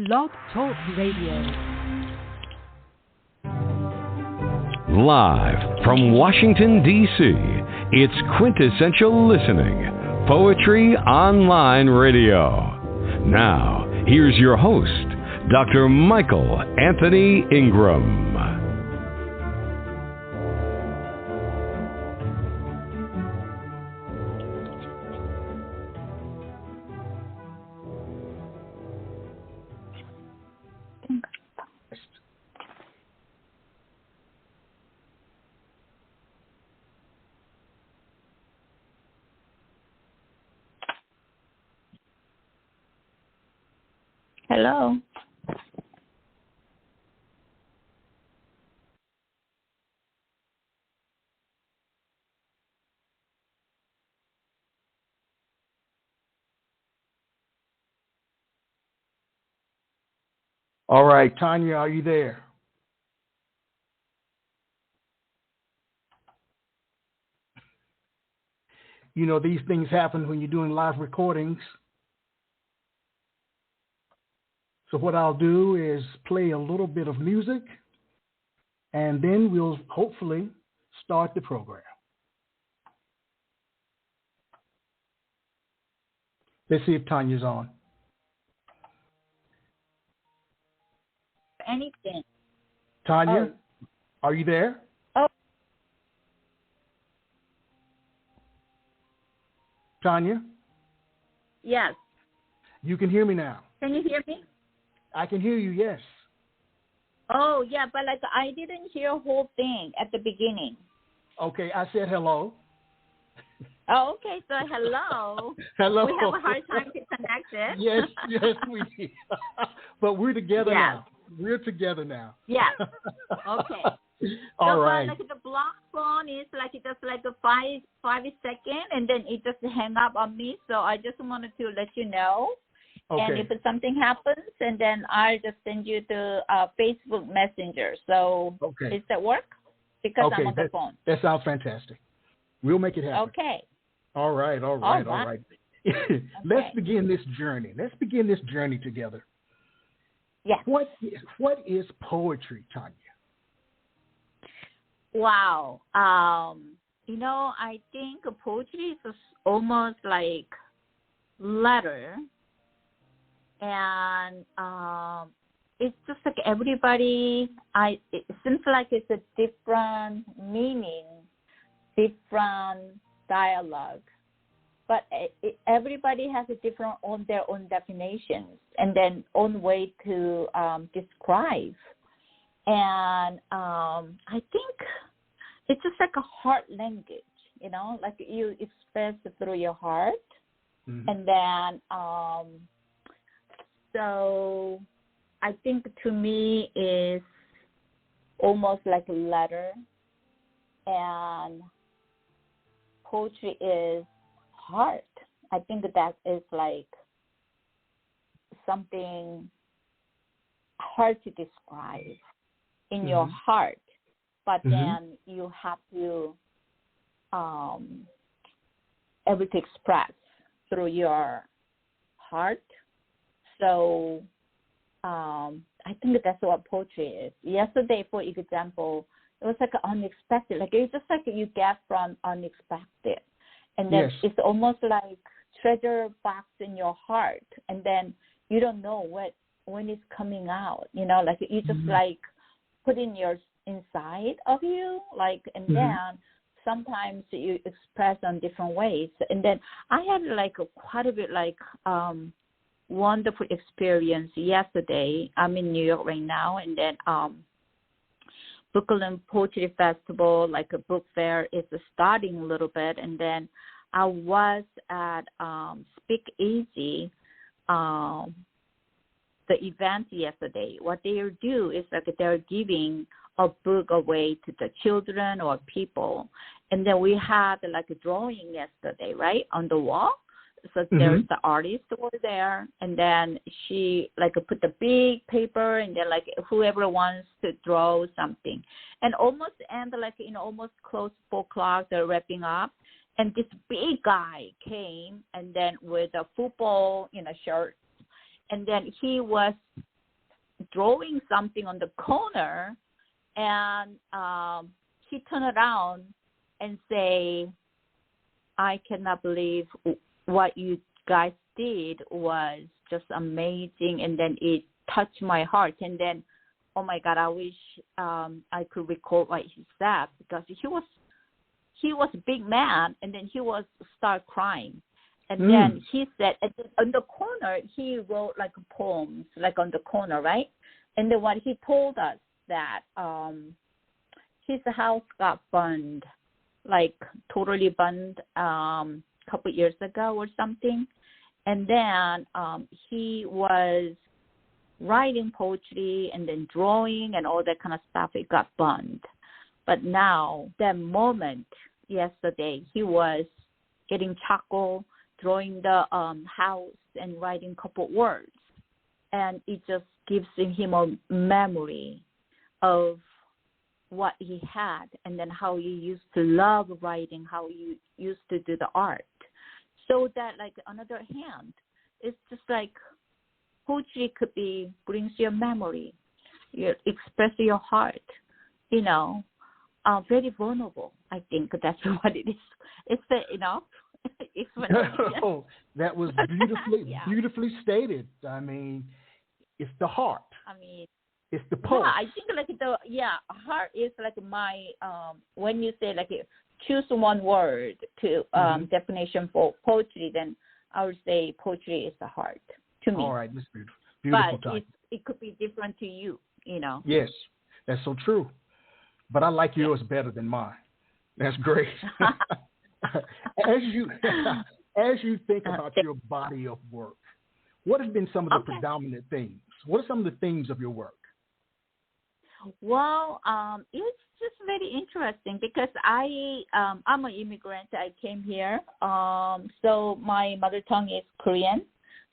Blog Talk Radio. Live from Washington, D.C., it's Quintessential Listening, Poetry Online Radio. Now, here's your host, Dr. Michael Anthony Ingram. Hello. All right, Tanya, are you there? You know, these things happen when you're doing live recordings. So what I'll do is play a little bit of music, and then we'll hopefully start the program. Let's see if Tanya's on. Anything. Tanya, Are you there? Oh. Tanya? Yes. You can hear me now. Can you hear me? I can hear you, yes. Oh, yeah, but like I didn't hear the whole thing at the beginning. Okay, I said hello. Oh, okay, so hello. Hello. We have a hard time to connect it. Yes, we do. But we're together now. We're together now. Yes. Okay. All right. Like the block phone is like just like a five second, and then it just hang up on me. So I just wanted to let you know. Okay. And if something happens, and then I'll just send you the Facebook Messenger. So Does that work? Because I'm on the phone. That sounds fantastic. We'll make it happen. Okay. All right. Let's begin this journey. Together. Yes. What is poetry, Tanya? Wow. I think poetry is almost like letter. And it's just like everybody, it seems like it's a different meaning, different dialogue. But everybody has a different their own definitions and then own way to describe. And I think it's just like a heart language, like you express it through your heart. Mm-hmm. And then so I think to me is almost like a letter, and poetry is heart. I think that is like something hard to describe in your heart, but then you have to able to express through your heart. So I think that's what poetry is. Yesterday, for example, it was like unexpected. Like it's just like you get from unexpected. And then it's almost like treasure box in your heart. And then you don't know when it's coming out. Like you just like put in your inside of you. Like, and then sometimes you express on different ways. And then I had like quite a bit like wonderful experience yesterday. I'm in New York right now, and then Brooklyn Poetry Festival, like a book fair, is starting a little bit, and then I was at Speak Easy, the event yesterday. What they do is like they're giving a book away to the children or people, and then we had like a drawing yesterday, right, on the wall. So there's the artist over there, and then she like put the big paper, and then like whoever wants to draw something, and almost end like almost close 4:00, they're wrapping up, and this big guy came, and then with a football shirt, and then he was drawing something on the corner, and he turned around and say, I cannot believe what you guys did was just amazing, and then it touched my heart. And then, oh my God, I wish I could recall what he said, because he was a big man, and then he was start crying. And then he said, on the corner, he wrote like poems, like on the corner, right? And then what he told us that his house got burned, like totally burned a couple years ago or something. And then he was writing poetry and then drawing and all that kind of stuff. It got burned. But now, that moment, yesterday, he was getting charcoal, drawing the house and writing a couple words. And it just gives him a memory of what he had, and then how he used to love writing, how he used to do the art. So that, like, on the other hand, it's just like poetry could be, brings your memory, you express your heart, you know, very vulnerable. I think that's what it is. It's the, you know, Oh, that was beautifully stated. I mean, it's the heart. I mean, it's the pulse. Yeah, I think like heart is like my when you say like choose one word to definition for poetry, then I would say poetry is the heart to me. All right, Miss Beautiful. But it could be different to you, you know. Yes, that's so true. But I like yours better than mine. That's great. As you think about your body of work, what have been some of the predominant themes? What are some of the themes of your work? Well, it's just very interesting because I'm an immigrant. I came here, so my mother tongue is Korean.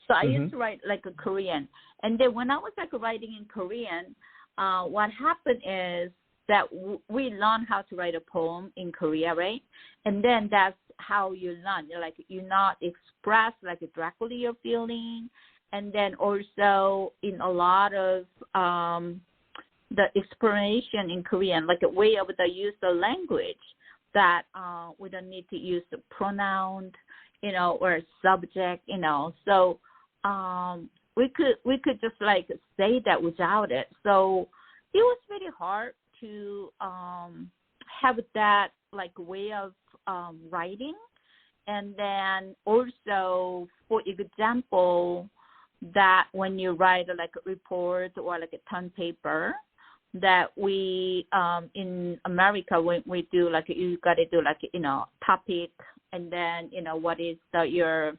So I used to write like a Korean, and then when I was like writing in Korean, what happened is that we learn how to write a poem in Korea, right? And then that's how you learn. You not express like directly your feeling, and then also in a lot of the explanation in Korean, like a way of the use of language that we don't need to use the pronoun, you know, or subject, you know. So we could just like say that without it. So it was very hard to have that like way of writing. And then also, for example, that when you write like a report or like a ton paper, that we in America when we do like you got to do like, you know, topic, and then, you know, what is your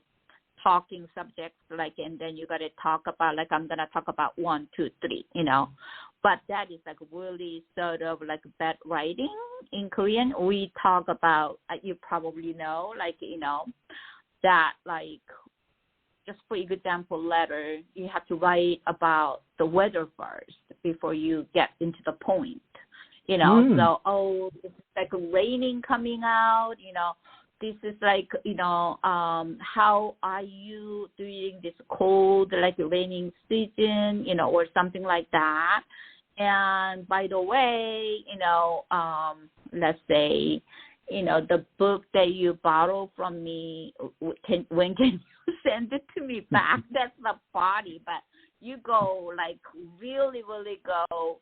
talking subjects, like, and then you got to talk about like I'm gonna talk about 1, 2, 3, you know. But that is like really sort of like bad writing in Korean. We talk about, you probably know, like, you know, that like, just for example, letter, you have to write about the weather first before you get into the point, you know. So, it's like raining coming out, you know. This is like, you know, how are you during this cold, like raining season, you know, or something like that. And by the way, you know, let's say, you know, the book that you borrow from me, when can you send it to me back? That's the party. But you go like really, really go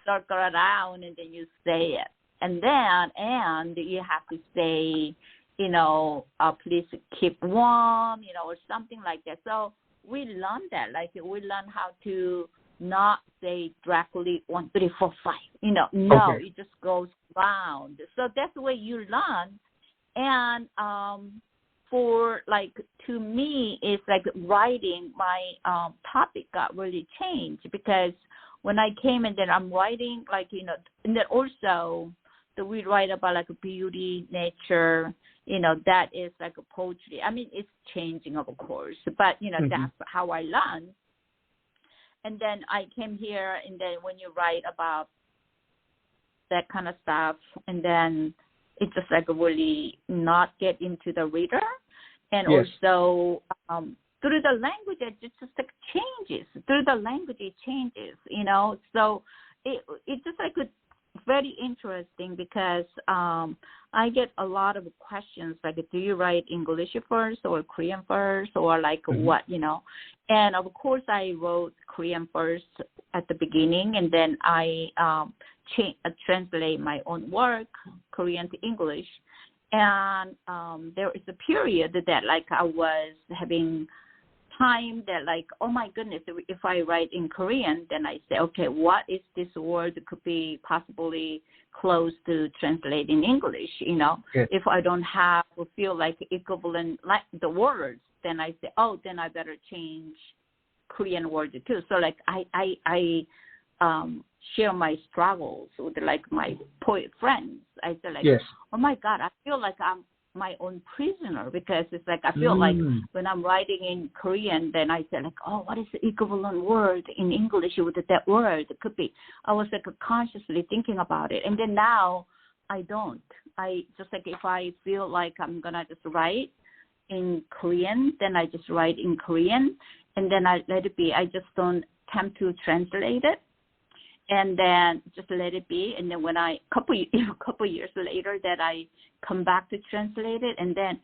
circle around, and then you say it. And you have to say, you know, please keep warm, you know, or something like that. So we learn that, like we learn how to not say directly 1, 3, 4, 5. You know, no, it just goes round. So that's the way you learn. And for like, to me, it's like writing, my topic got really changed, because when I came and then I'm writing, like, you know, and then also we write about like beauty, nature, you know, that is like a poetry. I mean, it's changing, of course, but, you know, that's how I learned. And then I came here, and then when you write about that kind of stuff, and then it's just like really not get into the reader. And also through the language, it just like changes. Through the language, it changes, you know. So it's just like very interesting because I get a lot of questions like, do you write English first or Korean first or like what, you know? And of course, I wrote Korean first at the beginning, and then I translate my own work, Korean to English. And there is a period that like I was having time that like, oh my goodness, if I write in Korean, then I say, okay, what is this word that could be possibly close to translate in English, you know? Yes. If I don't have or feel like equivalent like the words, then I say, oh, then I better change Korean word too. So like I share my struggles with like my poet friends. I say like, yes. oh my God, I feel like I'm my own prisoner because it's like I feel like when I'm writing in Korean, then I say like, oh, what is the equivalent word in English with that word? It could be. I was like consciously thinking about it, and then now I don't. I just like if I feel like I'm gonna just write in Korean, then I just write in Korean, and then I let it be. I just don't attempt to translate it. And then just let it be. And then when couple years later that I come back to translate it, and then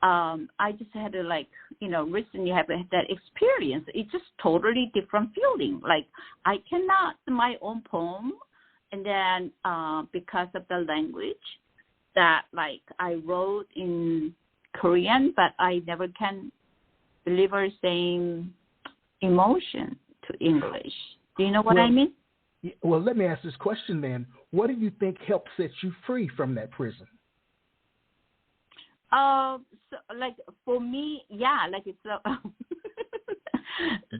I just had to like, you know, recently have that experience. It's just totally different feeling. Like I cannot my own poem, and then because of the language that like I wrote in Korean, but I never can deliver same emotion to English. Do you know what I mean? Well, let me ask this question then. What do you think helped set you free from that prison? So like for me, yeah, like it's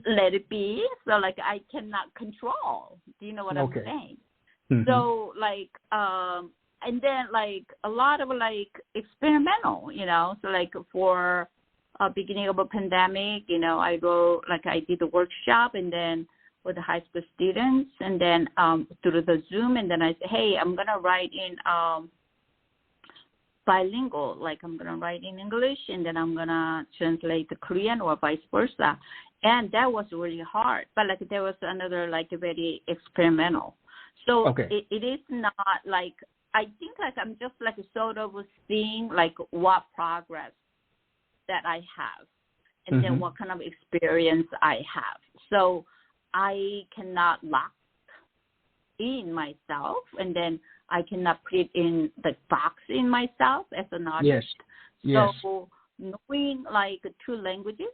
let it be. So like I cannot control. Do you know what I'm saying? Mm-hmm. So like and then like a lot of like experimental, you know. So like for beginning of a pandemic, you know, I wrote like I did a workshop, and then with the high school students, and then through the Zoom, and then I say, hey, I'm going to write in bilingual, like I'm going to write in English, and then I'm going to translate to Korean or vice versa. And that was really hard, but like there was another like very experimental. So it is not like, I think like I'm just like sort of seeing like what progress that I have, and then what kind of experience I have. So I cannot lock in myself, and then I cannot put it in the box in myself as an artist. Yes. So knowing like two languages,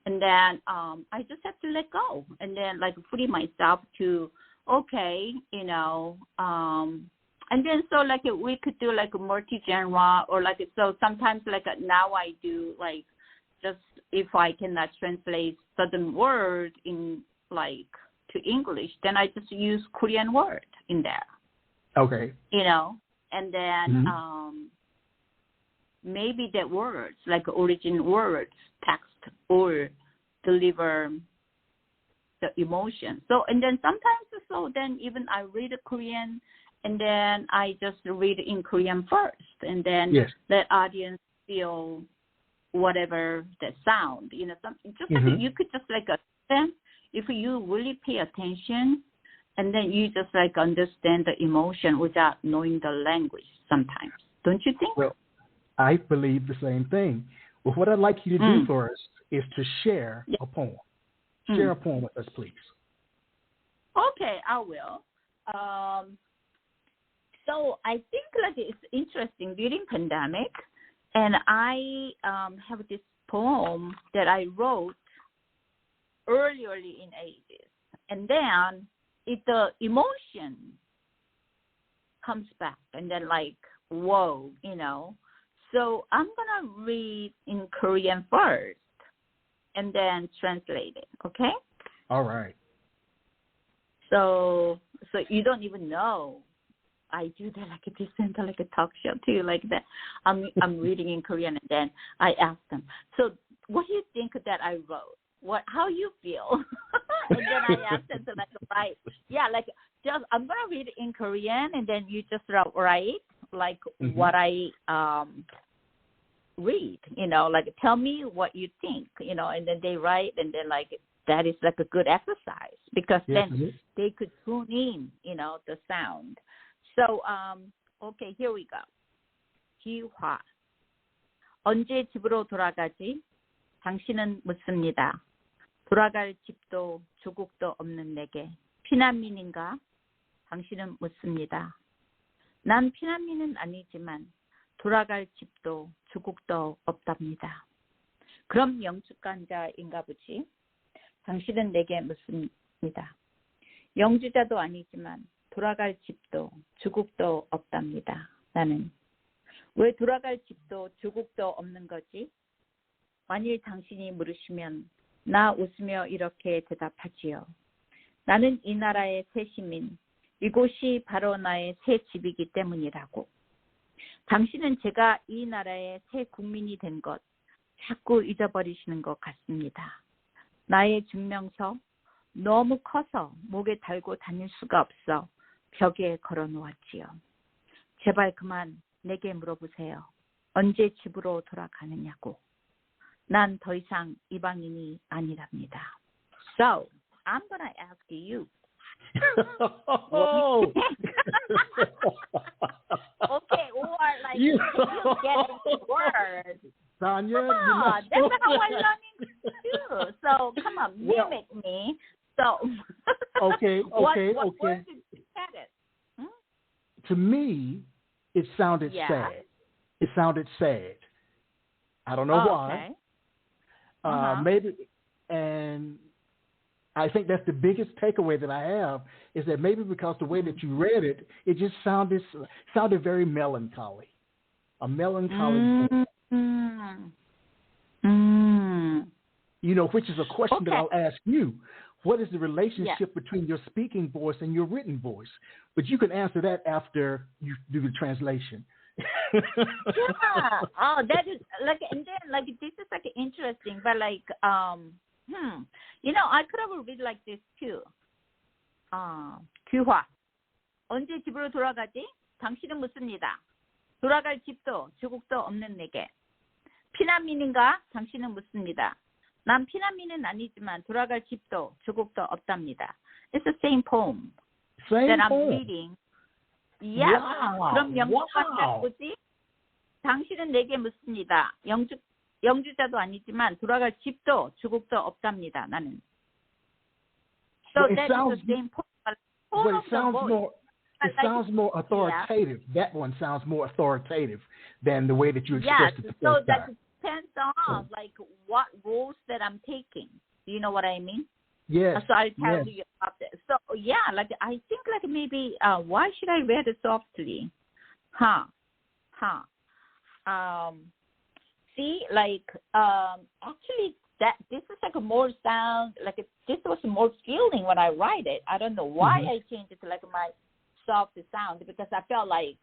and then I just have to let go, and then like putting myself to, okay, you know, and then so like we could do like a multi-genre, or like so sometimes like now I do like just if I cannot translate certain word in like to English, then I just use Korean word in there. Okay. You know, and then maybe the words, like origin words, text, or deliver the emotion. So, and then sometimes, so then even I read a Korean, and then I just read in Korean first, and then let audience feel whatever the sound, you know, something just like you could just like understand. If you really pay attention, and then you just like understand the emotion without knowing the language sometimes. Don't you think? Well, I believe the same thing. Well, what I'd like you to do for us is to share a poem. Share a poem with us, please. Okay, I will. So I think like it's interesting during pandemic, and I have this poem that I wrote early in ages, and then the emotion comes back, and then like, whoa, you know. So I'm gonna read in Korean first, and then translate it. Okay? All right. So you don't even know. I do that like this into like a talk show too, like that. I'm reading in Korean, and then I ask them, so what do you think that I wrote? How you feel? And then I asked them to like write. Yeah, like just I'm gonna read it in Korean, and then you just write like what I read, like tell me what you think, and then they write, and then like that is like a good exercise because then they could tune in, the sound. So, okay, here we go. 기화. 언제 집으로 돌아가지? 당신은 묻습니다. 돌아갈 집도 조국도 없는 내게. 피난민인가? 당신은 묻습니다. 난 피난민은 아니지만 돌아갈 집도 조국도 없답니다. 그럼 영주권자인가 보지? 당신은 내게 묻습니다. 영주자도 아니지만 돌아갈 집도 조국도 없답니다. 나는. 왜 돌아갈 집도 조국도 없는 거지? 만일 당신이 물으시면 나 웃으며 이렇게 대답하지요. 나는 이 나라의 새 시민, 이곳이 바로 나의 새 집이기 때문이라고. 당신은 제가 이 나라의 새 국민이 된 것 자꾸 잊어버리시는 것 같습니다. 나의 증명서 너무 커서 목에 달고 다닐 수가 없어 벽에 걸어놓았지요. 제발 그만 내게 물어보세요. 언제 집으로 돌아가느냐고. 난 더 이상 이방인이 아니랍니다. So, I'm gonna ask you. Okay, or like you get the word. Tanya, that's how I learning too. So come on, mimic me. So okay. What word did you get it? To me, it sounded sad. It sounded sad. I don't know why. Okay. Maybe, and I think that's the biggest takeaway that I have is that maybe because the way that you read it, it just sounded very melancholy, a melancholy. Which is a question that I'll ask you. What is the relationship between your speaking voice and your written voice? But you can answer that after you do the translation. Yeah. Oh, that is like, and then like this is like interesting, but like, I could have read like this too. 귀화. 언제 집으로 돌아가지? 당신은 묻습니다. 돌아갈 집도 조국도 없는 내게. 피난민인가? 당신은 묻습니다. 난 피난민은 아니지만 돌아갈 집도 조국도 없답니다. It's the same poem that I'm reading. Yeah. Wow. 그럼 영주권자 뭐지? 당신은 내게 묻습니다. 영주자도 아니지만 돌아갈 집도 조국도 없답니다. 나는. So that is the same poem. But it sounds more authoritative. Yeah. That one sounds more authoritative than the way that you expressed it the first time. So that depends on like what roles that I'm taking. Do you know what I mean? Yes. So I'll tell you about this. So like I think like maybe why should I read it softly? See, like actually that this is like a more sound like this was more feeling when I write it. I don't know why I changed it to like my soft sound because I felt like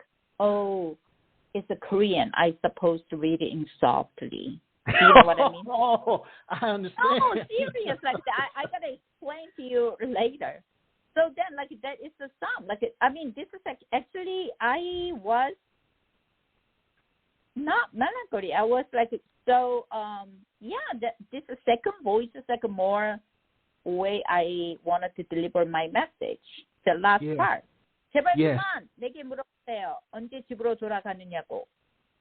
it's a Korean. I supposed to read it in softly. You know what I mean? Oh, I understand. Oh, serious. Like I gotta explain to you later. So then, like that is the sum. Like I mean, this is like actually I was not melancholy. I was like so. This second voice is like a more way I wanted to deliver my message. The last part. 제발 그만 내게 물어보세요. 언제 집으로 돌아가느냐고.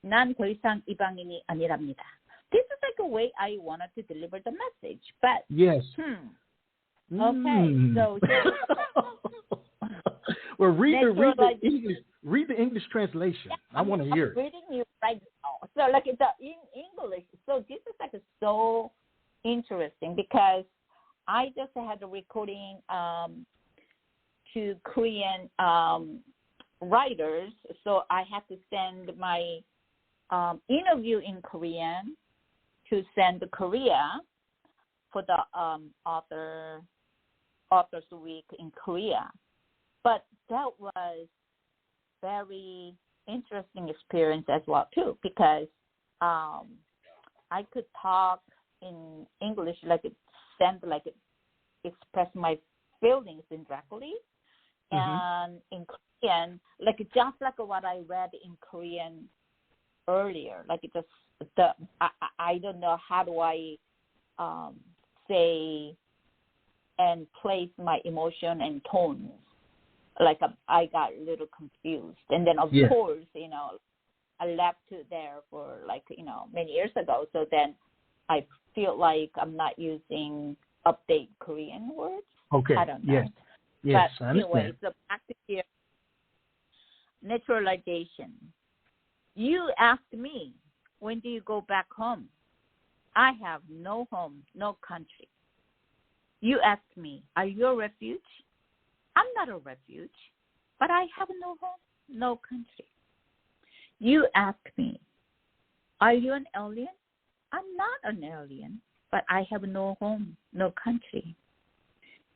난 더 이상 이방인이 아니랍니다. This is like a way I wanted to deliver the message, but yes. Okay, so well, read the English translation. I want to hear it. I'm reading you right now. So like it's in English. So this is like so interesting because I just had a recording to Korean writers, so I had to send my interview in Korean to send to Korea for the Authors Week in Korea. But that was very interesting experience as well too, because I could talk in English, like express my feelings indirectly, and in Korean, like just like what I read in Korean earlier. Like it just I don't know how do I say and place my emotion and tones. Like I got a little confused, and then of course, you know, I left it there for like, you know, many years ago. So then I feel like I'm not using update Korean words. Okay. I don't know. Yes. But I understand. anyway, so back to here. Naturalization. You asked me, when do you go back home? I have no home, no country. You asked me, are you a refuge? I'm not a refuge, but I have no home, no country. You asked me, are you an alien? I'm not an alien, but I have no home, no country.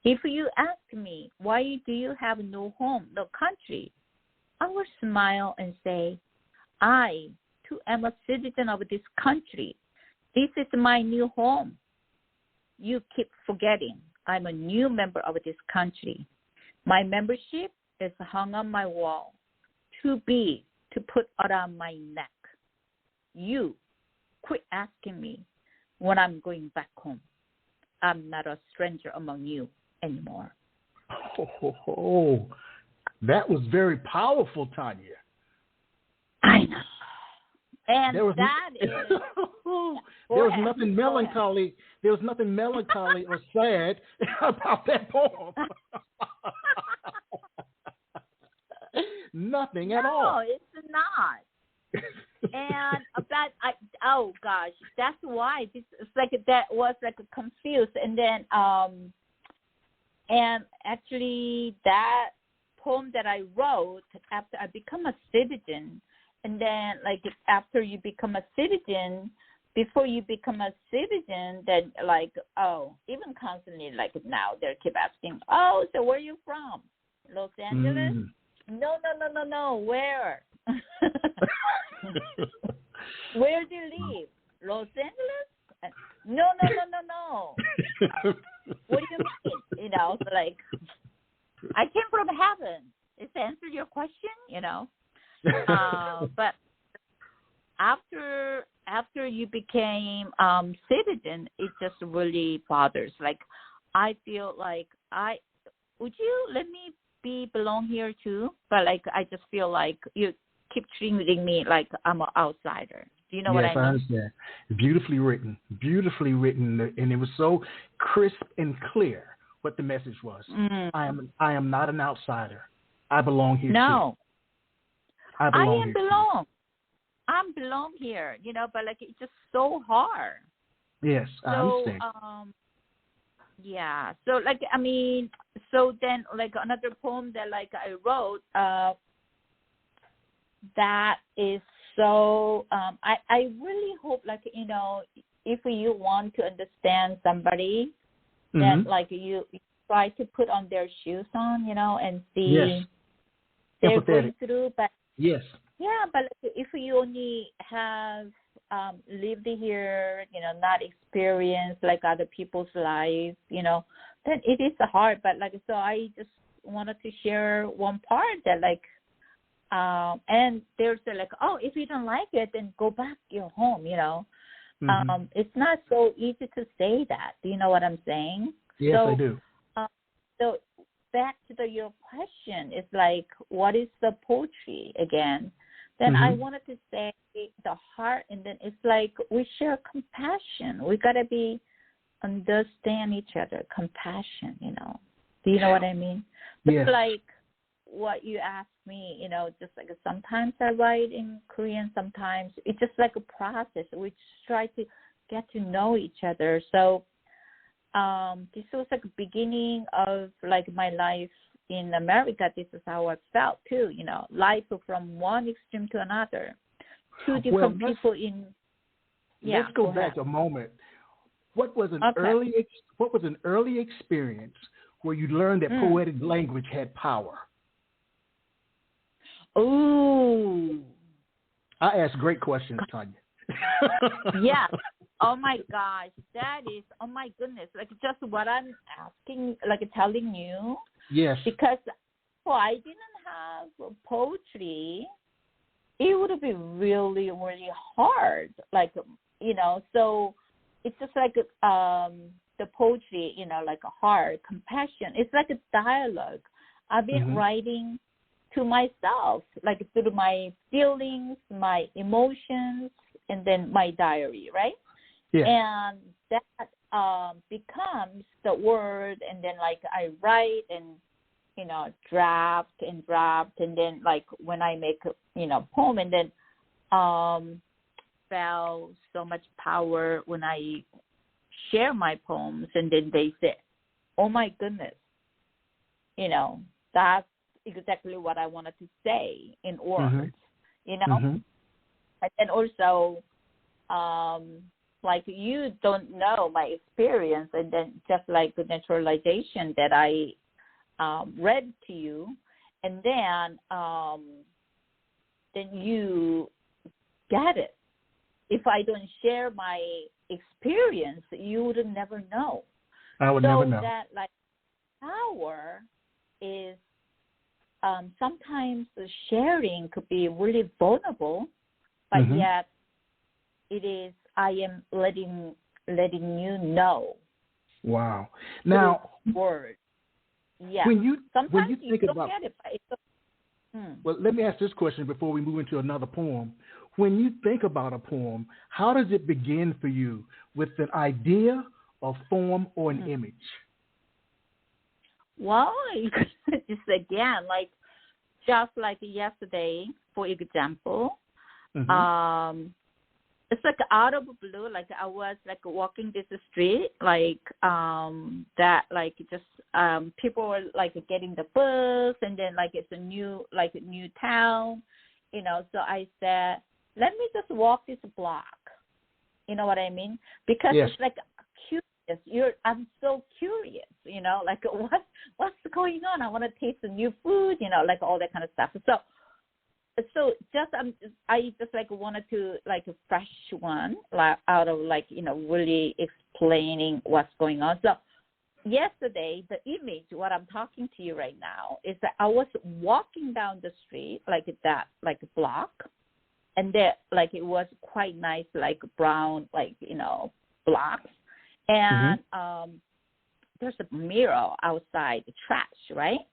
If you ask me, why do you have no home, no country? I will smile and say, I, too, am a citizen of this country. This is my new home. You keep forgetting I'm a new member of this country. My membership is hung on my wall, too big to put around my neck. You quit asking me when I'm going back home. I'm not a stranger among you anymore. Oh, that was very powerful, Tanya. I know. And there was nothing melancholy. There was nothing melancholy or sad about that poem. Nothing at all. No, it's not. And oh gosh, that's why it's like that was like confused. And then and actually that poem that I wrote after I become a citizen, and then like after you become a citizen, before you become a citizen, then like even constantly like now they keep asking, so where are you from? Los Angeles? No. Where? Where do you live? Los Angeles? No. What do you mean? You know, so like I came from heaven. Is to answer your question, you know. But after you became citizen, it just really bothers. Like I feel like would you let me belong here too? But like I just feel like you keep treating me like I'm an outsider. Do you know what I mean? Yes, I understand. Beautifully written, and it was so crisp and clear what the message was. I am not an outsider. I belong here too. I belong here, you know, but like it's just so hard. Yes, I understand. Yeah. So like I mean, so then like another poem that like I wrote that is so I really hope like, you know, if you want to understand somebody, then like you try to put on their shoes on, you know, and see they're going through. But yes. Yeah, but if you only have lived here, you know, not experienced like other people's lives, you know, then it is hard. But like, so I just wanted to share one part that like, and there's like, if you don't like it, then go back to your home, you know. It's not so easy to say that. Do you know what I'm saying? Yes, I do. So back to your question, it's like, what is the poetry again? Then I wanted to say the heart, and then it's like we share compassion. We got to understand each other, compassion, you know. Do you know what I mean? Yes. It's like what you asked me, you know, just like sometimes I write in Korean, sometimes it's just like a process. We just try to get to know each other. So this was like a beginning of like my life in America. This is how I felt too, you know, life from one extreme to another. Two different people in. Yeah, let's go back a moment. What was an early experience where you learned that poetic language had power? Ooh. I ask great questions, Tanya. Yeah. Oh my gosh, that is, oh my goodness, like just what I'm asking, like telling you. Yes. Because I didn't have poetry it would be really, really hard. Like, so it's just like the poetry, like a heart, compassion. It's like a dialogue. I've been writing to myself, like through my feelings, my emotions, and then my diary, right? Yeah. And that becomes the word, and then like I write and draft, and then like when I make poem, and then felt so much power when I share my poems, and then they say, "Oh my goodness, that's exactly what I wanted to say in words," And then also, like you don't know my experience, and then just like the naturalization that I read to you, and then you get it. If I don't share my experience, you would never know. I would never know. So that like power is sometimes the sharing could be really vulnerable, but yet it is, I am letting you know. Wow. Now, word. Yeah. When you sometimes think don't about, get it, but it's well, let me ask this question before we move into another poem. When you think about a poem, how does it begin for you? With an idea, a form, or an image? Well, just again, like just like yesterday, for example, it's like out of the blue, like I was like walking this street, like that, like just people were like getting the books, and then like it's a new town, So I said, let me just walk this block. You know what I mean? Because it's like curious. I'm so curious. Like what's going on? I want to taste the new food. Like all that kind of stuff. So just I just like wanted to like a fresh one, like out of like really explaining what's going on. So yesterday, the image, what I'm talking to you right now, is that I was walking down the street like that, like a block, and there like it was quite nice, like brown, like blocks, and there's a mirror outside the trash, right?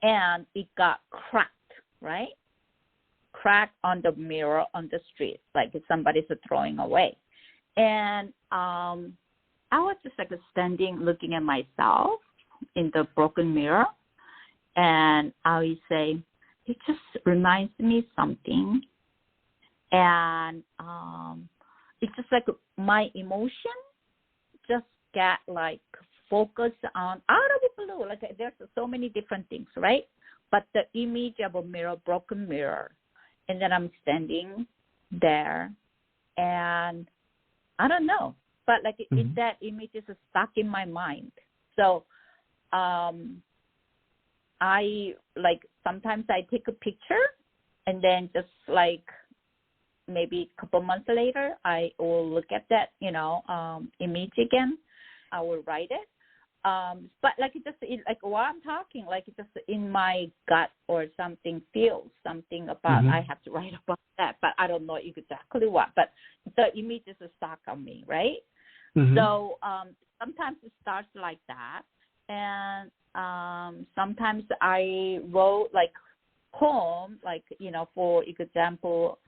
And it got cracked, right? Crack on the mirror on the street, like somebody's throwing away. And I was just like standing looking at myself in the broken mirror, and I would say, it just reminds me something. And it's just like my emotion just get like focused on out of the blue. Like there's so many different things, right? But the image of a mirror, broken mirror, and then I'm standing there, and I don't know, but like that image is stuck in my mind. So I like sometimes I take a picture, and then just like maybe a couple months later, I will look at that image again. I will write it. But like it just like while I'm talking, like it just in my gut or something feels something about I have to write about that, but I don't know exactly what. But the image is stuck on me, right? So sometimes it starts like that, and sometimes I wrote like poem, like for example,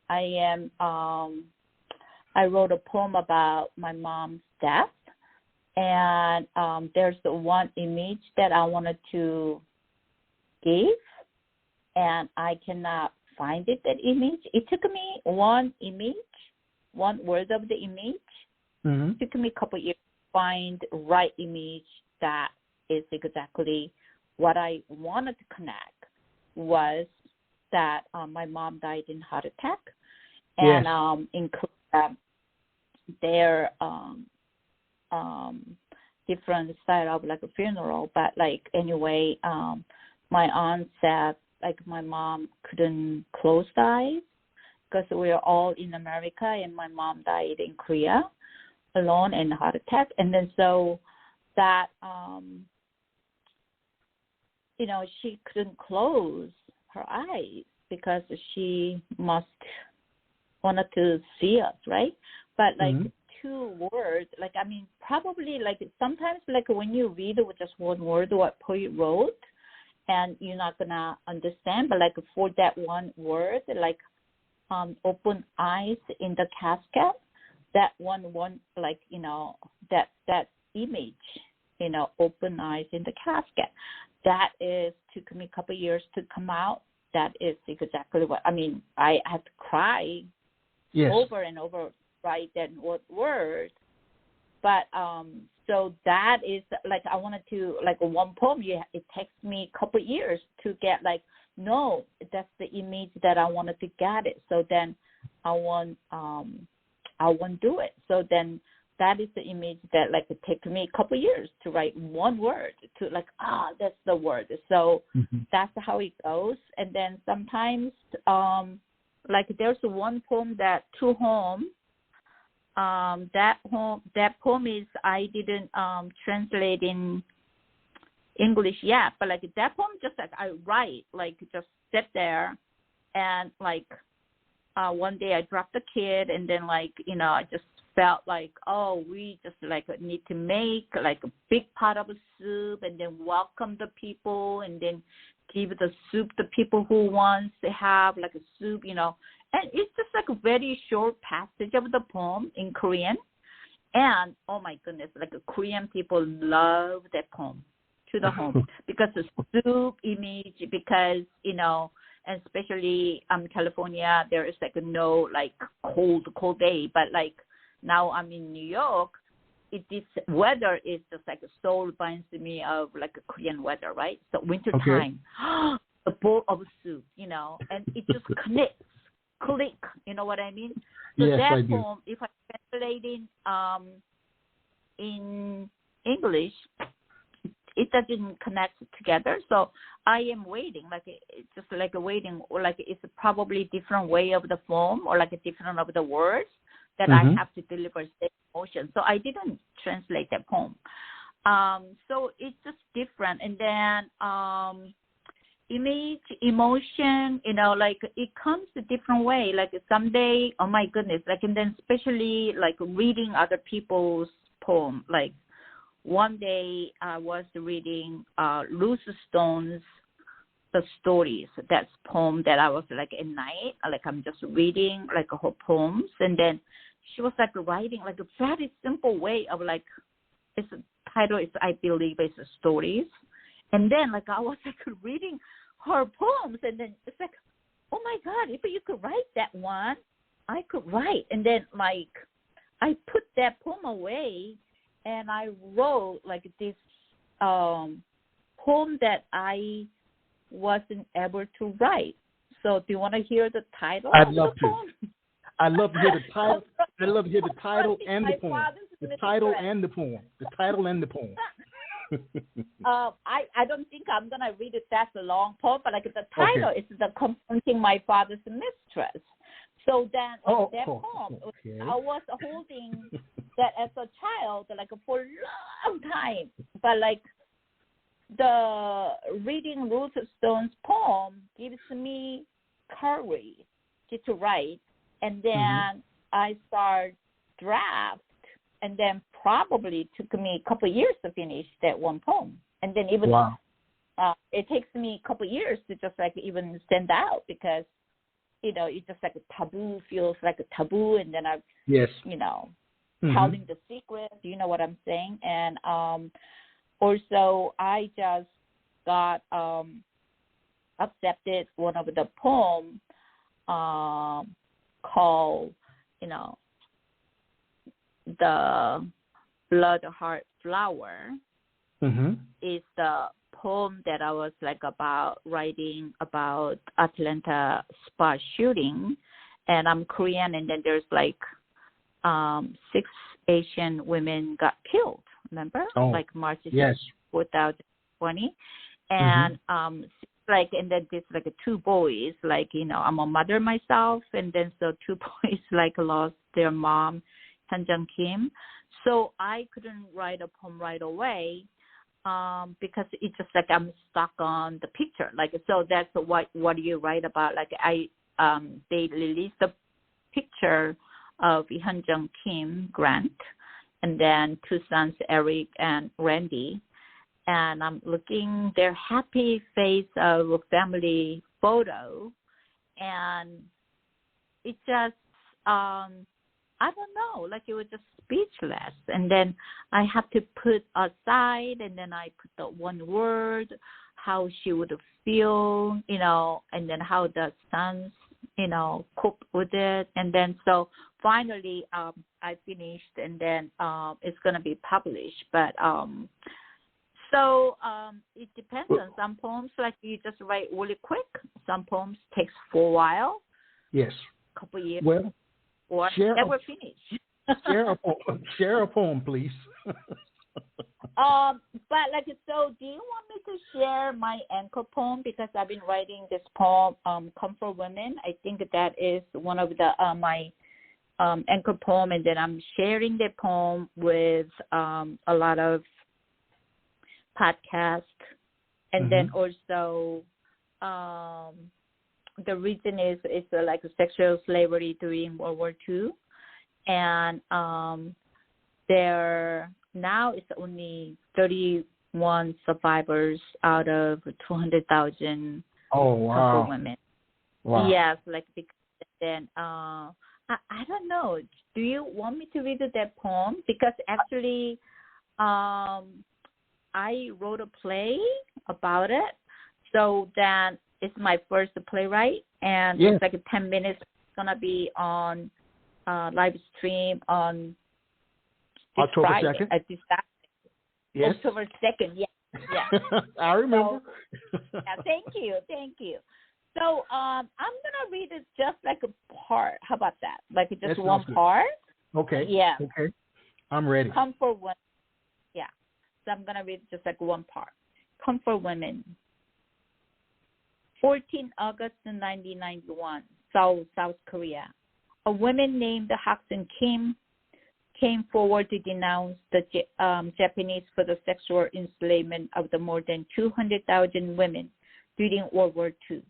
I wrote a poem about my mom's death. And there's the one image that I wanted to give, and I cannot find it, that image. It took me one image, one word of the image. It took me a couple years to find the right image that is exactly what I wanted to connect, was that my mom died in heart attack. And in Korea, their different style of like a funeral, but like anyway, my aunt said like my mom couldn't close the eyes because we were all in America, and my mom died in Korea alone in a heart attack. And then so that she couldn't close her eyes, because she must wanted to see us, right? But like 2 words, like, I mean, probably like sometimes like when you read with just 1 word what poet wrote, and you're not gonna understand, but like for that 1 word, like open eyes in the casket, that one like, you know, that image, you know, open eyes in the casket, that is took me a couple of years to come out. That is exactly what I mean. I had to cry over and over, write that word. But so that is like, I wanted to, like, 1 poem, it takes me a couple of years to get like, no, that's the image that I wanted to get it. So then I won't do it. So then that is the image that like it took me a couple of years to write 1 word to like, that's the word. So that's how it goes. And then sometimes like there's 1 poem that To Home. That poem is, I didn't translate in English yet, but like that poem just like I write, like just sit there, and like one day I dropped the kid, and then like, you know, I just felt like, we just like need to make like a big pot of soup and then welcome the people and then give the soup to people who wants to have like a soup, you know. And it's just like a very short passage of the poem in Korean. And, oh, my goodness, like Korean people love that poem to the home because the soup image, because, you know, and especially California, there is like no like cold day. But like now I'm in New York, this weather is just like so reminds me of like a Korean weather, right? So wintertime, a bowl of soup, you know, and it just click, you know what I mean? So yes, that poem, if I translate in English, it doesn't connect together. So I am waiting, like it's just like a waiting, or like it's probably different way of the form, or like a different of the words that I have to deliver the emotion. So I didn't translate that poem. So it's just different. And then image, emotion, you know, like it comes a different way. Like someday, oh my goodness, like, and then especially like reading other people's poem. Like one day I was reading Ruth Stone's The Stories. That's poem that I was like at night, like I'm just reading like her poems, and then she was like writing like a very simple way of like, its title is, I believe, it's Stories. And then, like, I was, like, reading her poems, and then it's like, oh, my God, if you could write that one, I could write. And then, like, I put that poem away, and I wrote, like, this poem that I wasn't able to write. So do you want to hear the title I'd of love the to. poem? I'd love to hear the title. I'd love to hear the title and the poem. The title and the poem. The title and the poem. I don't think I'm gonna read it that long poem, but like the title is the Confronting My Father's Mistress. So then that poem, I was holding that as a child like for a long time, but like the reading Ruth Stone's poem gives me courage to write, and then I start draft. And then probably took me a couple of years to finish that one poem. And then even it takes me a couple of years to just like even send out, because, you know, it's just like a taboo, feels like a taboo. And then you know, telling the secret, you know what I'm saying? And also I just got accepted one of the poem called, you know, The Blood Heart Flower is the poem that I was like about writing about Atlanta spa shooting, and I'm Korean, and then there's like 6 Asian women got killed, remember? Like March 2020, and like, and then there's like 2 boys, like, you know, I'm a mother myself, and then so 2 boys like lost their mom, Hyonhye Kim. So I couldn't write a poem right away. because it's just like I'm stuck on the picture. Like, so that's what you write about. Like they released a picture of Hyunjung Kim Grant, and then two sons, Eric and Randy. And I'm looking their happy face of a family photo, and it just, I don't know, like it was just speechless. And then I have to put aside, and then I put the one word, how she would feel, and then how the sons, cope with it. And then so finally I finished, and then it's going to be published. But so it depends on some poems, like you just write really quick. Some poems takes for a while. Yes. A couple of years. Well, or never finish. Share a poem, please. But like, so do you want me to share my anchor poem? Because I've been writing this poem, Come for Women. I think that is one of the my anchor poem, and then I'm sharing the poem with a lot of podcasts, and then also the reason is it's like sexual slavery during World War II, and there now it's only 31 survivors out of 200,000 women. Wow. Yes, like because then I don't know. Do you want me to read that poem? Because actually, I wrote a play about it. So then it's my first playwright, and it's like 10 minutes. It's gonna be on live stream on October Friday, 2nd. Yes. October 2nd. Yeah. I remember. So, thank you. So I'm gonna read it just like a part. How about that? Like just one part. Okay. Yeah. Okay. I'm ready. Come for Women. Yeah. So I'm gonna read just like one part. Come for Women. 14 August 1991, Seoul, South Korea. A woman named Haksun Kim came forward to denounce the Japanese for the sexual enslavement of the more than 200,000 women during World War II.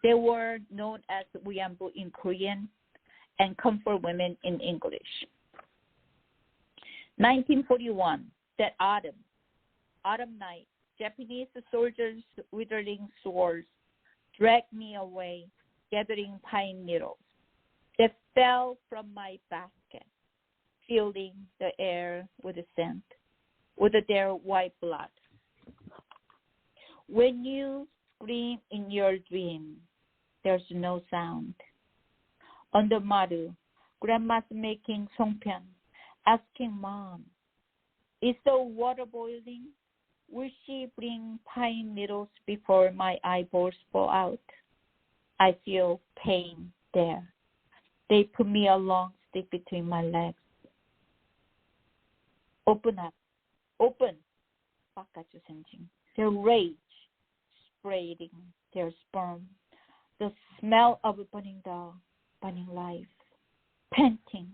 They were known as Uyambu in Korean and Comfort Women in English. 1941, that autumn night, Japanese soldiers wielding swords dragged me away, gathering pine needles that fell from my basket, filling the air with the scent, with their white blood. When you scream in your dream, there's no sound. On the maru, grandma's making songpyeon, asking Mom, is the water boiling? Will she bring pine needles before my eyeballs fall out? I feel pain there. They put me a long stick between my legs. Open up. Open. Their rage spreading their sperm. The smell of burning dog, burning life. Panting,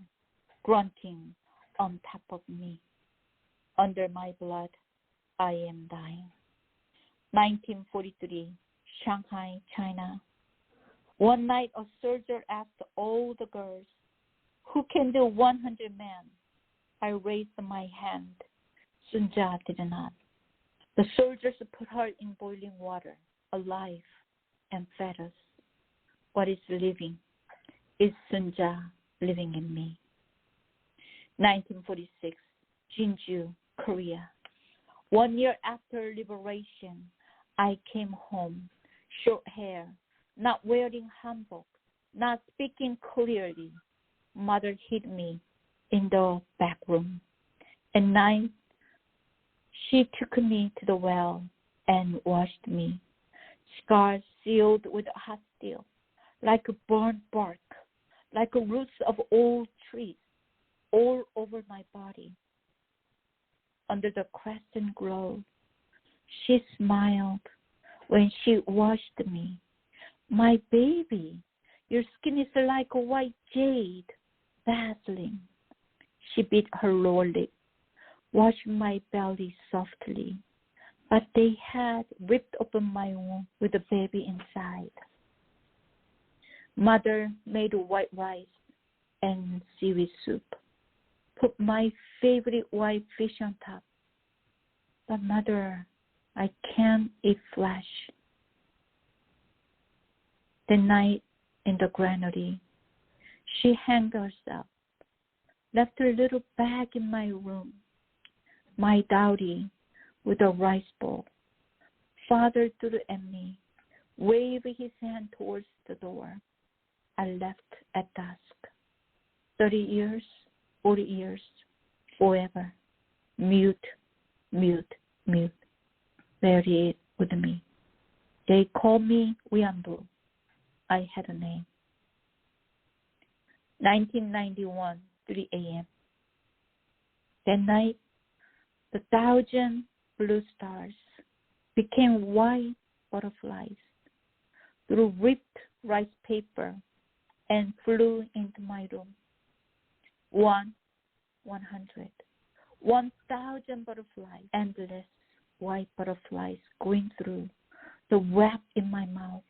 grunting on top of me. Under my blood, I am dying. 1943, Shanghai, China. One night, a soldier asked all the girls, who can do 100 men? I raised my hand. Sunja did not. The soldiers put her in boiling water, alive, and fed us. What is living? Is Sunja living in me? 1946, Doon-ju, Korea. 1 year after liberation, I came home, short hair, not wearing hanbok, not speaking clearly. Mother hid me in the back room. At night, she took me to the well and washed me, scars sealed with hot steel, like burnt bark, like roots of old trees, all over my body. Under the crescent glow, she smiled when she washed me. My baby, your skin is like white jade, dazzling. She bit her lower lip, washed my belly softly. but they had ripped open my womb with a baby inside. Mother made white rice and seaweed soup, put my favorite white fish on top. But Mother, I can't eat flesh. The night in the granary, she hanged herself, left her little bag in my room, my dowry with a rice bowl. Father threw at me, waved his hand towards the door. I left at dusk. 30 years, 40 years, forever. Mute, mute, mute. Buried with me. They called me Wianbu. I had a name. 1991, 3 a.m. That night, the 1,000 blue stars became white butterflies through ripped rice paper and flew into my room. 100, 1,000 butterflies, endless white butterflies going through the web in my mouth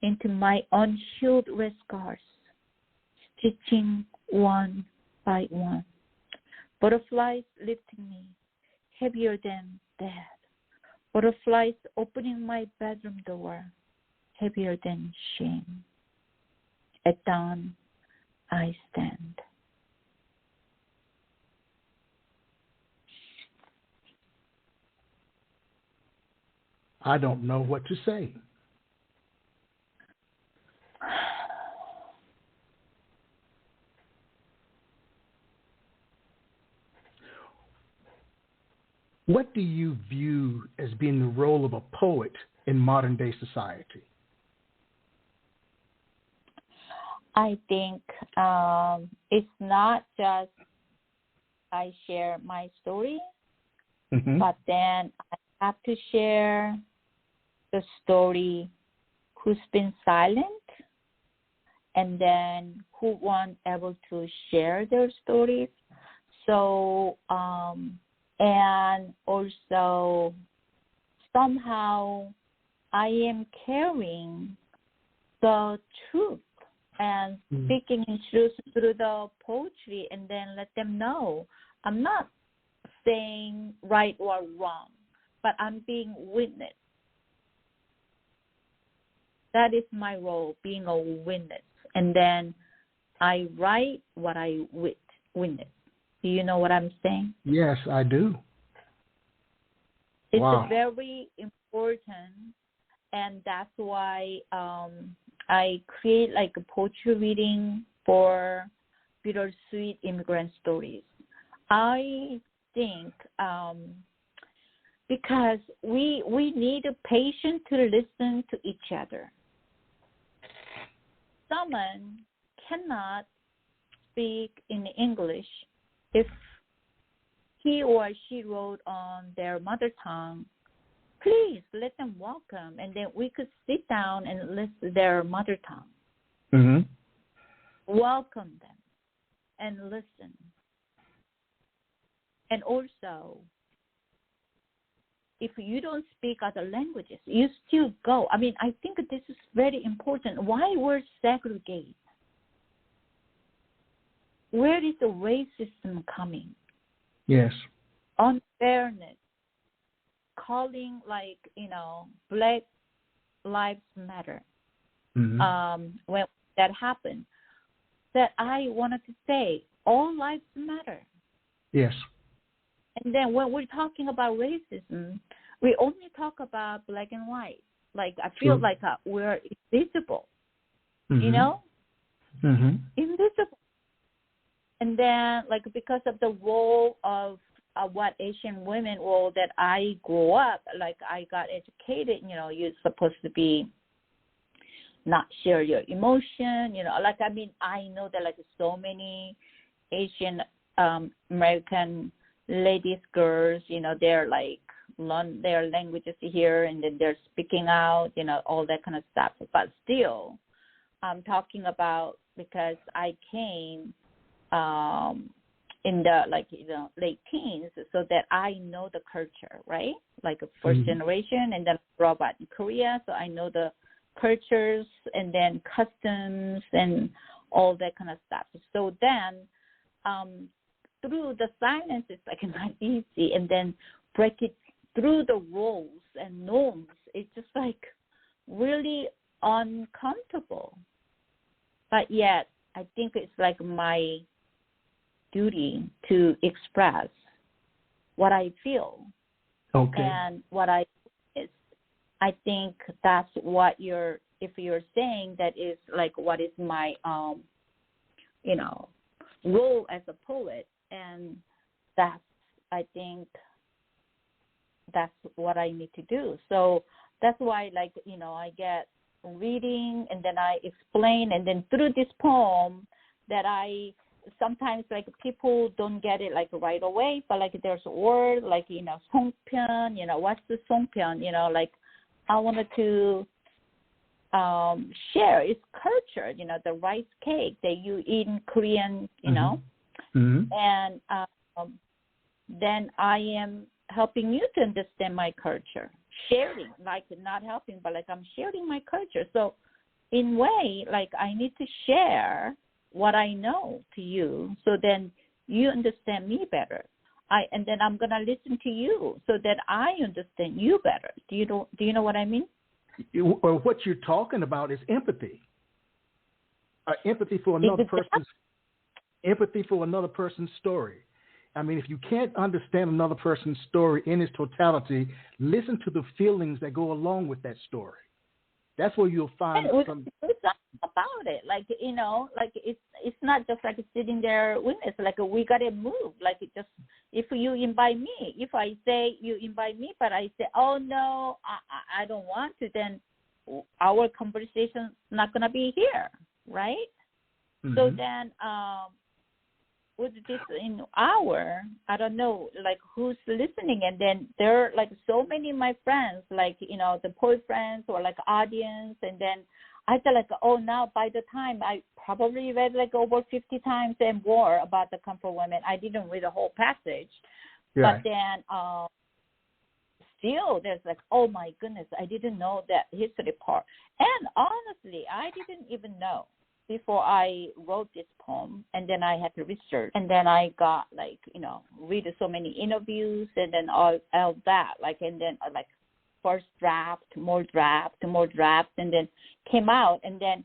into my unhealed red scars, stitching one by one. Butterflies lifting me, heavier than death. Butterflies opening my bedroom door, heavier than shame. At dawn, I stand. I don't know what to say. What do you view as being the role of a poet in modern day society? I think it's not just I share my story, but then I have to share the story who's been silent, and then who weren't able to share their stories. So, and also somehow I am carrying the truth and speaking in truth through the poetry, and then let them know I'm not saying right or wrong, but I'm being witness. That is my role, being a witness. And then I write what I witness. Do you know what I'm saying? Yes, I do. It's very important, and that's why I create like a poetry reading for bittersweet immigrant stories. I think because we need a patient to listen to each other. Someone cannot speak in English if he or she wrote on their mother tongue. Please let them welcome, and then we could sit down and listen their mother tongue. Welcome them and listen. And also, if you don't speak other languages, you still go. I mean, I think this is very important. Why we're segregated? Where is the racism coming? Yes. Unfairness. Calling Black Lives Matter. When that happened, that I wanted to say all lives matter. Yes. And then when we're talking about racism, we only talk about black and white. Like I feel like we're invisible. You know, invisible. And then because of the role of what Asian women role that I grew up, I got educated, you're supposed to be not share your emotion, I know that so many Asian American ladies, girls, they're learn their languages here and then they're speaking out, all that kind of stuff. But still, I'm talking about because I came in the late teens, so that I know the culture, right? like a first generation, and then I grew up in Korea, so I know the cultures and then customs and all that kind of stuff. So then through the silence, it's like not easy, and then break it through the roles and norms. It's just like really uncomfortable. But yet, I think it's like my duty to express what I feel. Okay. And what I think that's what if you're saying that is like what is my, role as a poet. And I think that's what I need to do. So that's why, like, I get reading and then I explain, and then through this poem that I sometimes, like, people don't get it like right away, but like there's a word like songpyeon, what's the songpyeon, like I wanted to share its culture, the rice cake that you eat in Korean, and then I am helping you to understand my culture, sharing, like not helping, but like I'm sharing my culture. So in way, like I need to share what I know to you, so then you understand me better. And then I'm gonna listen to you so that I understand you better. Do you know what I mean? Well, what you're talking about is empathy. Empathy for another person's story. I mean, if you can't understand another person's story in its totality, listen to the feelings that go along with that story. That's where you'll find some about it. Like, like it's not just like sitting there witness. Like we gotta move. Like it just, if you invite me, if I say you invite me, but I say, oh no, I don't want to, then our conversation's not gonna be here, right? So then with this in hour, I don't know, like who's listening, and then there are like so many of my friends, like the poet friends or like audience, and then I feel like, oh, now by the time I probably read like over 50 times and more about the Comfort Women. I didn't read the whole passage, but then still there's like, oh my goodness, I didn't know that history part. And honestly, I didn't even know before I wrote this poem, and then I had to research, and then I got like, read so many interviews, and then all that, like, and then like first draft, more draft, and then came out, and then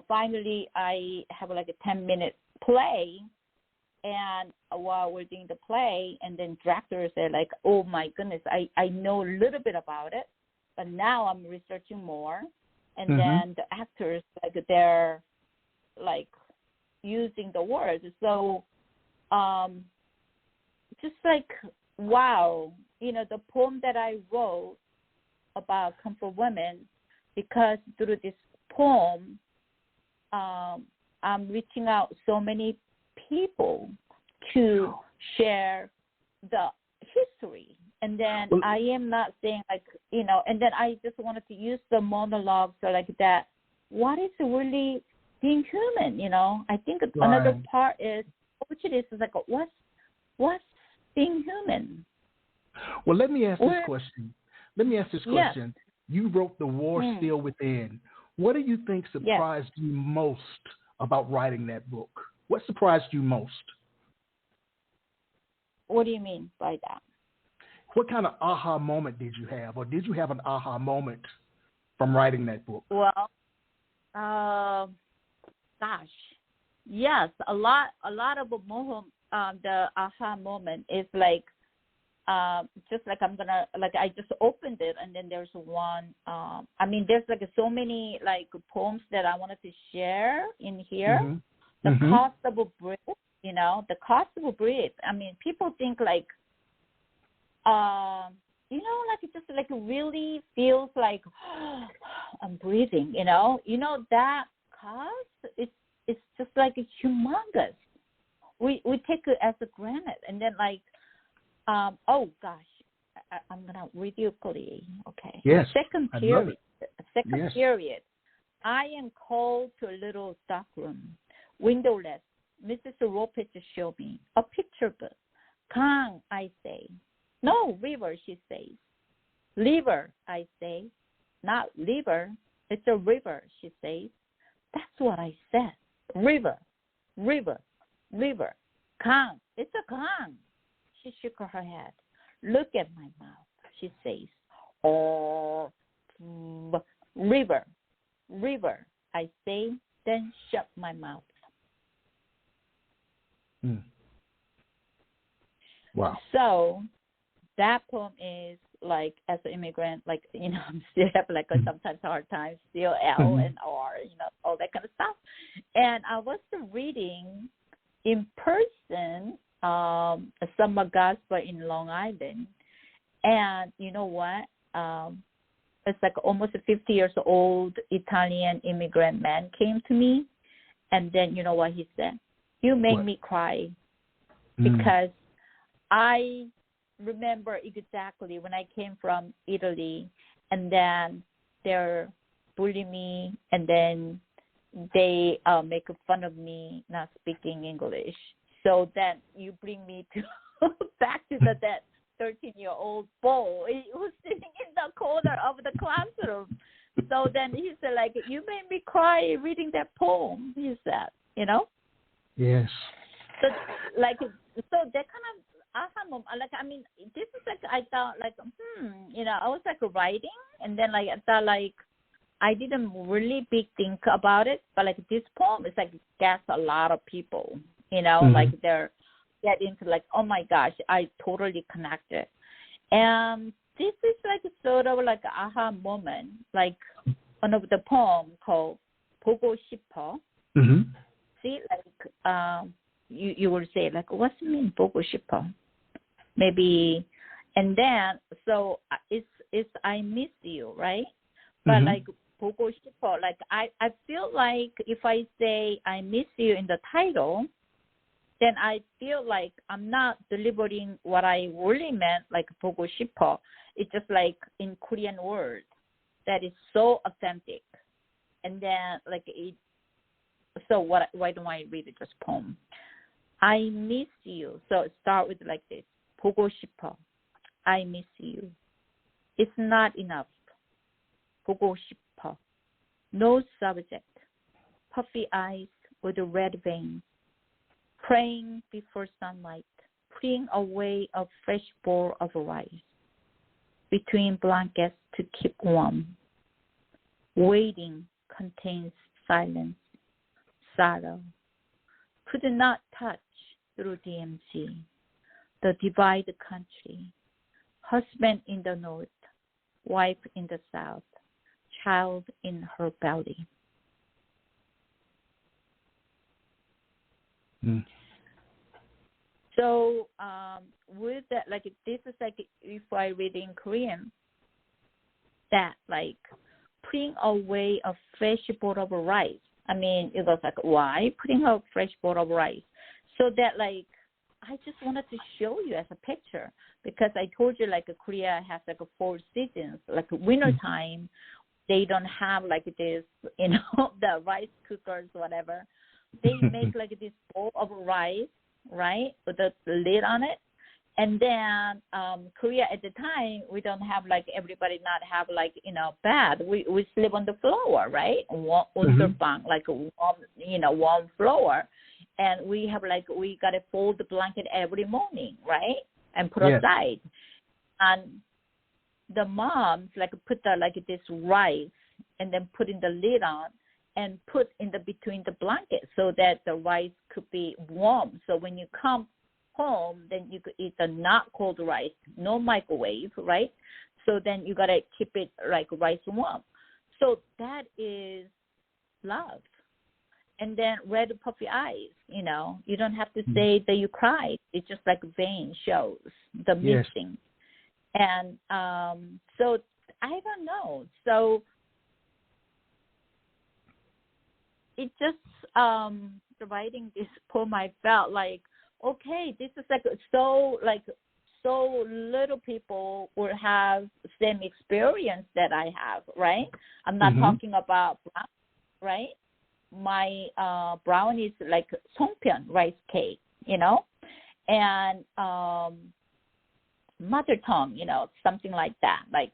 finally I have like a 10-minute play, and while we're doing the play, and then directors are like, oh my goodness, I know a little bit about it, but now I'm researching more, and then the actors, like, they're like using the words. So just like, wow, the poem that I wrote about Comfort Women, because through this poem, I'm reaching out so many people to share the history. And then I am not saying like, and then I just wanted to use the monologue, so like that, what is really being human, I think another part is, which it is like, what's being human? Well, let me ask this question. You wrote The War Still Within. What do you think surprised you most about writing that book? What surprised you most? What do you mean by that? What kind of aha moment did you have, or did you have an aha moment from writing that book? Well, gosh, yes, a lot of the aha moment is like, just like I'm gonna, like, I just opened it, and then there's one, there's like so many like poems that I wanted to share in here. The cost of a breath, the cost of a breath. I mean, people think like, like it just like really feels like I'm breathing, that cost, it's just like it's humongous. We take it as a granted, and then like, oh gosh, I'm gonna read you quickly. Okay. Yes. Second period. I am called to a little stock room, windowless. Mrs. Ropich showed me a picture book. Kang, I say. No, river, she says. River, I say. Not liver. It's a river, she says. That's what I said. River, river, river. Kang. It's a kang. She shook her head. Look at my mouth, she says. Oh, river, river, I say, then shut my mouth. Wow. So that poem is like, as an immigrant, like, you know, I'm still have like a sometimes hard time, still L and R, you know, all that kind of stuff. And I was reading in person Summer Gospel in Long Island. And you know what? It's like almost a 50 years old Italian immigrant man came to me. And then you know what he said? You make me cry because I remember exactly when I came from Italy, and then they're bullying me, and then they make fun of me not speaking English. So then you bring me to back to that 13-year-old boy who's sitting in the corner of the classroom. So then he said, like, you made me cry reading that poem, he said, you know? Yes. So, like, so that kind of aha moment, like, I mean, this is like, I thought, like, you know, I was like writing, and then like, I thought, like, I didn't really big think about it, but like this poem is like, gets a lot of people, you know, like they're get into like, oh my gosh, I totally connected. And this is like sort of like an aha moment, like one of the poem called 보고 싶어. See, like, you will say, like, what's it mean, 보고 싶어? Maybe, and then, so it's I miss you, right? But like, 보고 싶어, like, I feel like if I say I miss you in the title, then I feel like I'm not delivering what I really meant, like 보고 싶어. It's just like in Korean word that is so authentic. And then, like, so why don't I read it just poem? I miss you. So start with like this. 보고 싶어. I miss you. It's not enough. 보고 싶어. No subject. Puffy eyes with red veins. Praying before sunlight. Putting away a fresh bowl of rice. Between blankets to keep warm. Waiting contains silence. Sorrow. Could not touch through DMZ. The divided country. Husband in the north. Wife in the south. Child in her belly. So with that, like, this is like, if I read in Korean, that like putting away a fresh bowl of rice. I mean, it was like, why putting a fresh bowl of rice? So that, like, I just wanted to show you as a picture, because I told you, like, Korea has like 4 seasons. Like winter time, they don't have like this, you know, the rice cookers, whatever. They make like this bowl of rice, right, with the lid on it. And then Korea at the time, we don't have like, everybody not have like, you know, bed. We sleep on the floor, right? Unterbank, like warm floor. And we have like, we got to fold the blanket every morning, right? And put aside. And the moms like put the, like this rice and then put in the lid on and put in the between the blankets so that the rice could be warm. So when you come home, then you could eat the not cold rice, no microwave, right? So then you got to keep it like rice warm. So that is love. And then red puffy eyes, you know, you don't have to say that you cried. It's just like vein shows the missing. And so I don't know. So it just, writing this poem, I felt like, okay, this is like so little people will have same experience that I have, right? I'm not talking about brown, right? My brown is like songpyeon rice cake, you know, and mother tongue, something like that. Like,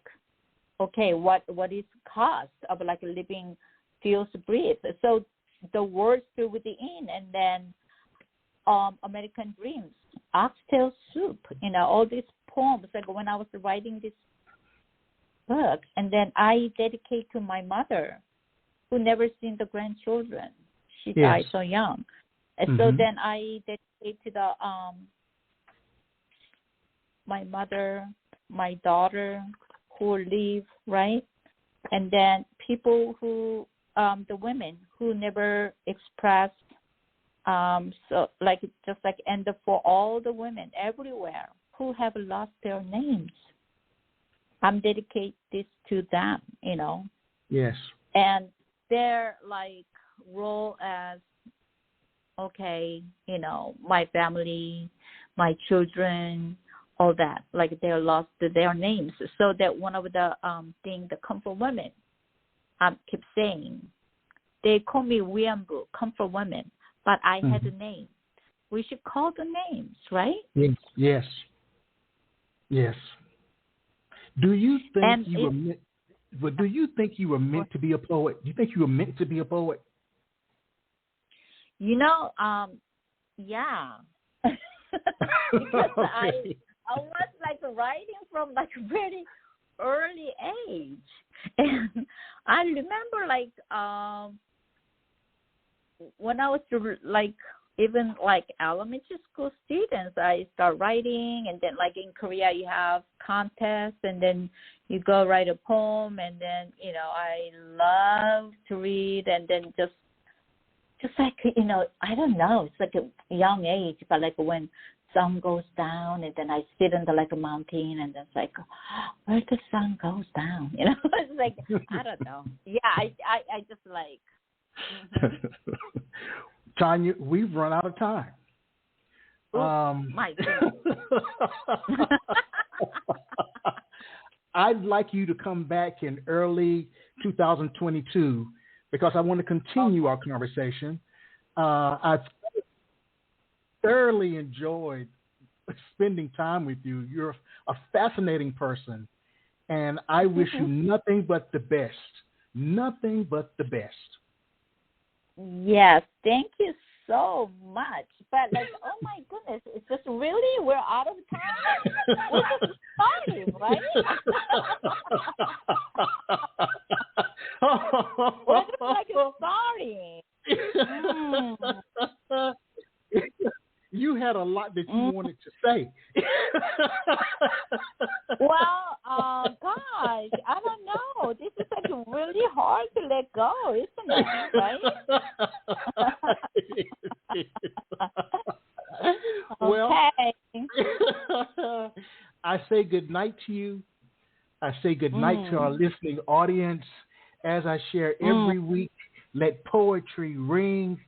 okay, what is cost of like living, feels, breathe? So the words through with the in, and then American Dreams, Oxtail Soup, all these poems. Like when I was writing this book, and then I dedicate to my mother, who never seen the grandchildren. She died so young. And so then I dedicate to the my mother, my daughter who live, right? And then people who, the women who never expressed, so like just like, and for all the women everywhere who have lost their names, I'm dedicate this to them, Yes. And their like role as, okay, my family, my children, all that, like they lost their names. So that one of the thing, the comfort women, I keep saying, they call me Wianbu, comfort women, but I had a name. We should call the names, right? Yes. Do you think do you think you were meant to be a poet? Do you think you were meant to be a poet? Yeah. Because Okay. I was like writing from like very early age, and I remember like when I was like even like elementary school students, I start writing, and then like in Korea you have contests, and then you go write a poem, and then I love to read, and then just like I don't know, it's like a young age, but like when sun goes down, and then I sit on the like a mountain, and then it's like, where the sun goes down, it's like I don't know. Yeah, I just like. Tanya, we've run out of time. My goodness. I'd like you to come back in early 2022 because I want to continue our conversation. I've thoroughly enjoyed spending time with you. You're a fascinating person, and I wish you nothing but the best. Nothing but the best. Yes, thank you so much. But like, oh my goodness, it's just really, we're out of time. We're just starting, right? We're just like starting. You had a lot that you wanted to say. Well, gosh, I don't know. This is like really hard to let go, isn't it? Right? Well, okay. I say good night to you. I say good night to our listening audience. As I share every week, let poetry ring.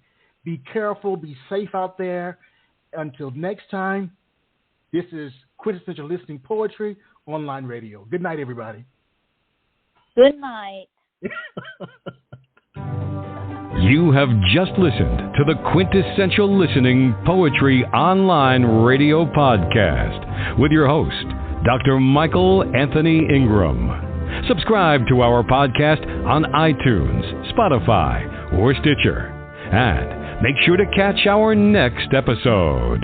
Be careful. Be safe out there. Until next time, this is Quintessential Listening Poetry Online Radio. Good night, everybody. Good night. You have just listened to the Quintessential Listening Poetry Online Radio Podcast with your host, Dr. Michael Anthony Ingram. Subscribe to our podcast on iTunes, Spotify, or Stitcher. And make sure to catch our next episode.